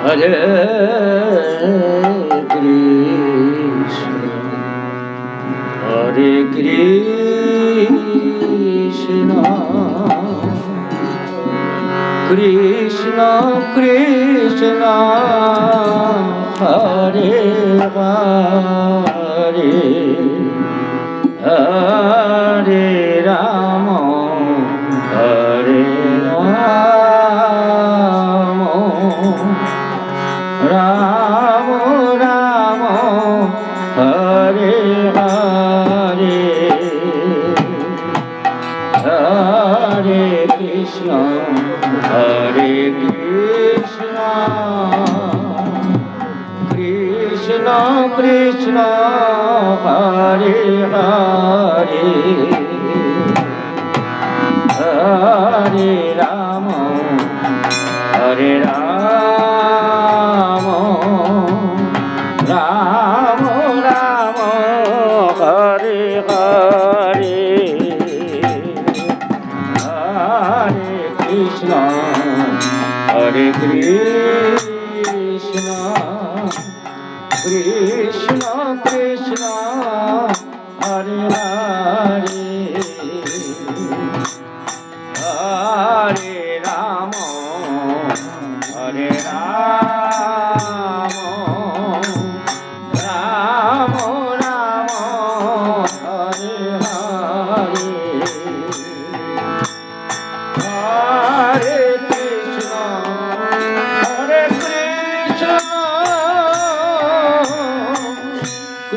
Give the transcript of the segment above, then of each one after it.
Hare Krishna, Hare Krishna, Krishna Krishna, Hare Hare, Hare Rama, Hare Rama, Rama Rama, Hare Hare, Hare Krishna, Hare Krishna, Krishna Krishna, Hare Hare, Hare Rama, Hare Rama, Rama Rama, Hare Hare, Hare Krishna, Hare Krishna, Krishna Krishna, Hare Hare, Hare Rama, Hare Rama, Rama Rama, Hare Hare, Hare Krishna, Hare Krishna, Krishna Krishna, Hare Hare, Hare Rama, Hare Rama, Rama Rama, Hare Hare, Hare Krishna, Hare Krishna,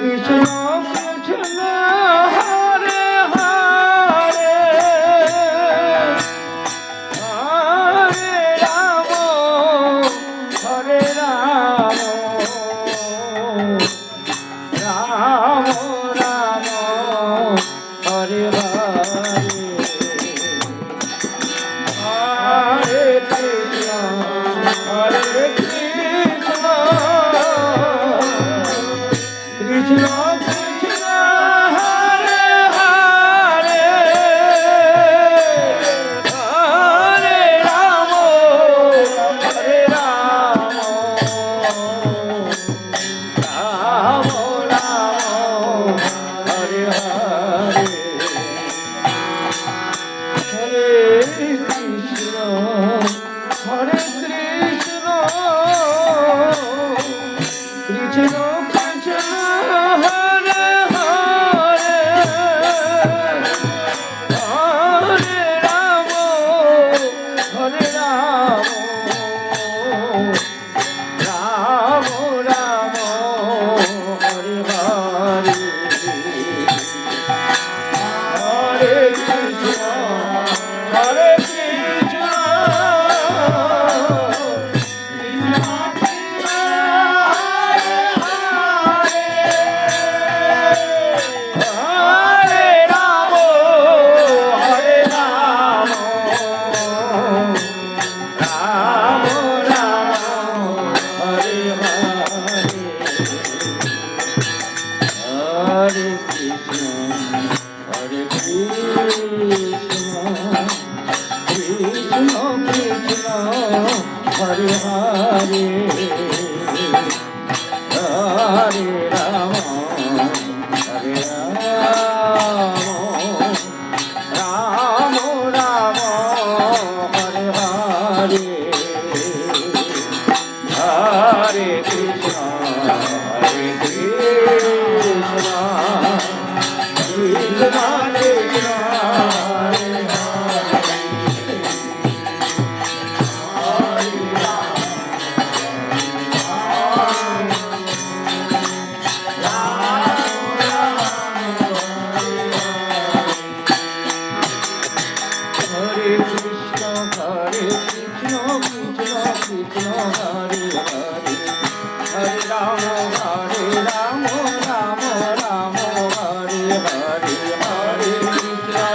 Krishna Krishna, Hare Hare, Hare Rama, Hare Rama, Rama Rama, Hare Hare, Hare Krishna, Hare Krishna, Krishna Krishna, Hare Hare, Hare Rama, Hare Rama, Rama Rama, Hare Hare, Hare Krishna, Hare Krishna, Krishna Krishna, Hare Hare, Hare Rama, Hare Rama, Rama Rama, Hare Hare, Hare Krishna, Hare Krishna, Krishna Krishna, Hare Hare, Hare Rama, Hare Rama, Rama Rama, Hare Hare, Hare Krishna, Hare Krishna, Krishna Krishna, Hare Hare Krishna, Hare Krishna, Krishna Krishna, Hare Hare, Hare Rama, Hare Rama, Rama Rama, Hare Hare, Hare Krishna,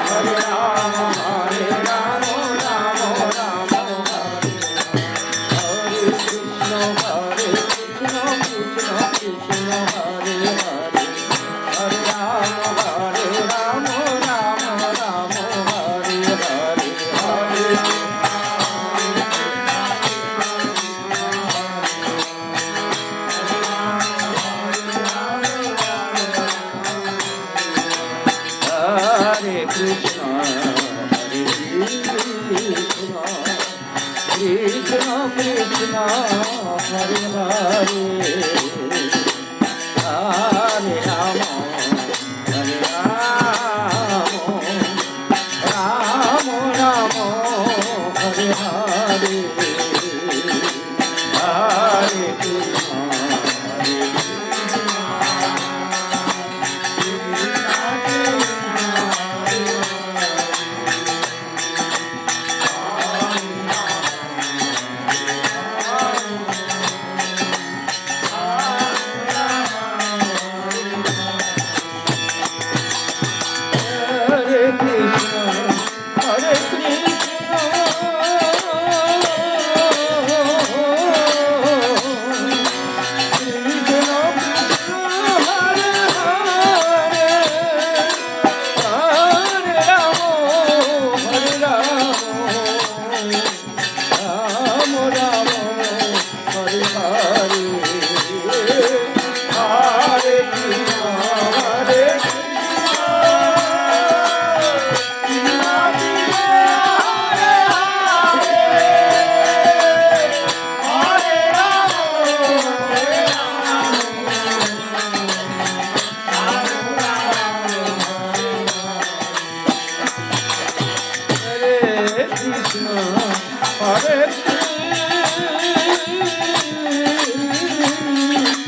Hare Rama, Hare Rama, Rama Rama, Hare Krishna, Hare Krishna, Krishna Krishna, Hare Hare, Hare Rama, Hare Rama, Rama Rama, Hare Hare, Krishna, Hare Hare, Hare Rama, Hare Rama, Rama Rama, Hare Hare, Hare Krishna, Hare Hare Krishna, Hare Krishna, Krishna Krishna, Hare Hare, Hare Rama, Hare Rama, Rama Rama, Hare Hare, Hare Krishna, Hare Hare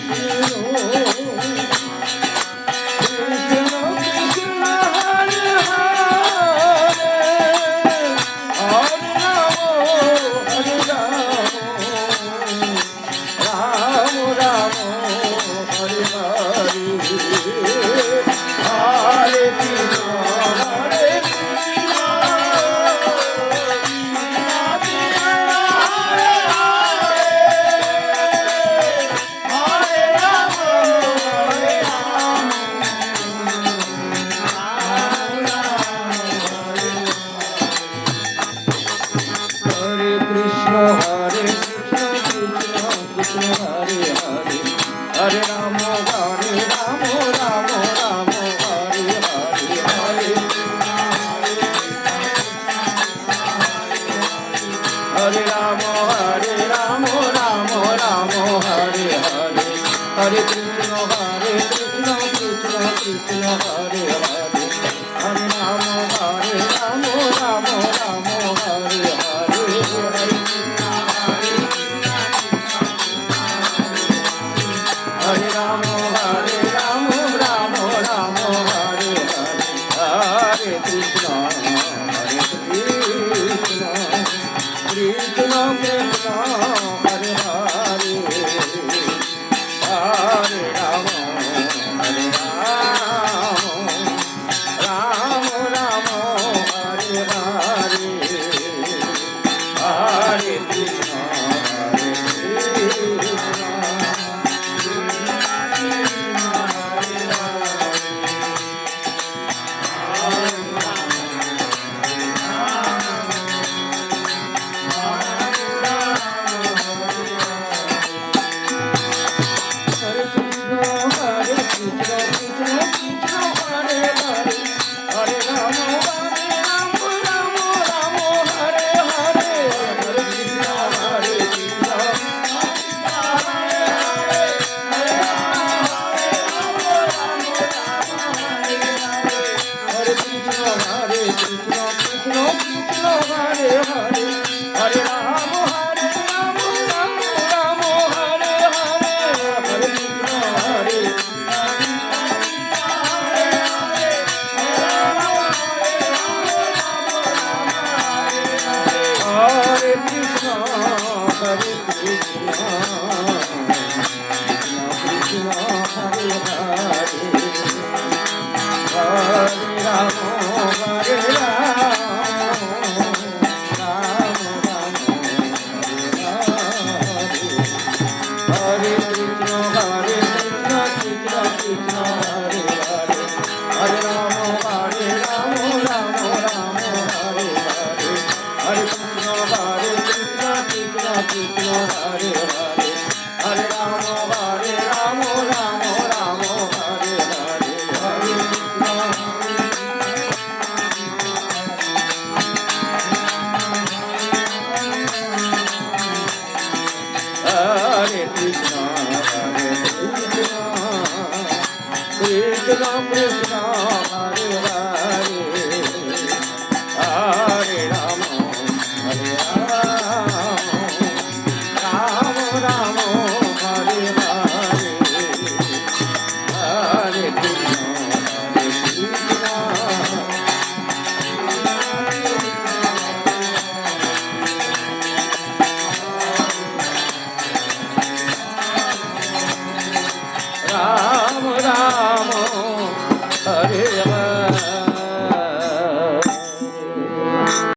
Krishna, Hare Krishna, Krishna Hare Hare, Hare Rama, Hare Rama, Rama Rama, Hare Hare, Hare Krishna, Hare Hare Krishna, Hare Krishna, Krishna Krishna, Hare Hare, Hare Rama, Hare Rama, Rama Rama, Hare Hare, Hare Hare Rama, Hare Rama, Rama Rama, Hare Hare, Hare Krishna, Hare Krishna, Krishna Krishna, Hare Hare, Hare Rama, Hare Rama, Rama Rama, Hare Hare, Hare Hare Rama, Hare Rama, Rama Rama, Hare Hare, Hare Krishna, Hare Krishna, Krishna Krishna, Hare Hare, Hare Rama, Hare Rama, Rama Rama, Hare Hare, Hare Krishna, Hare Krishna. Krishna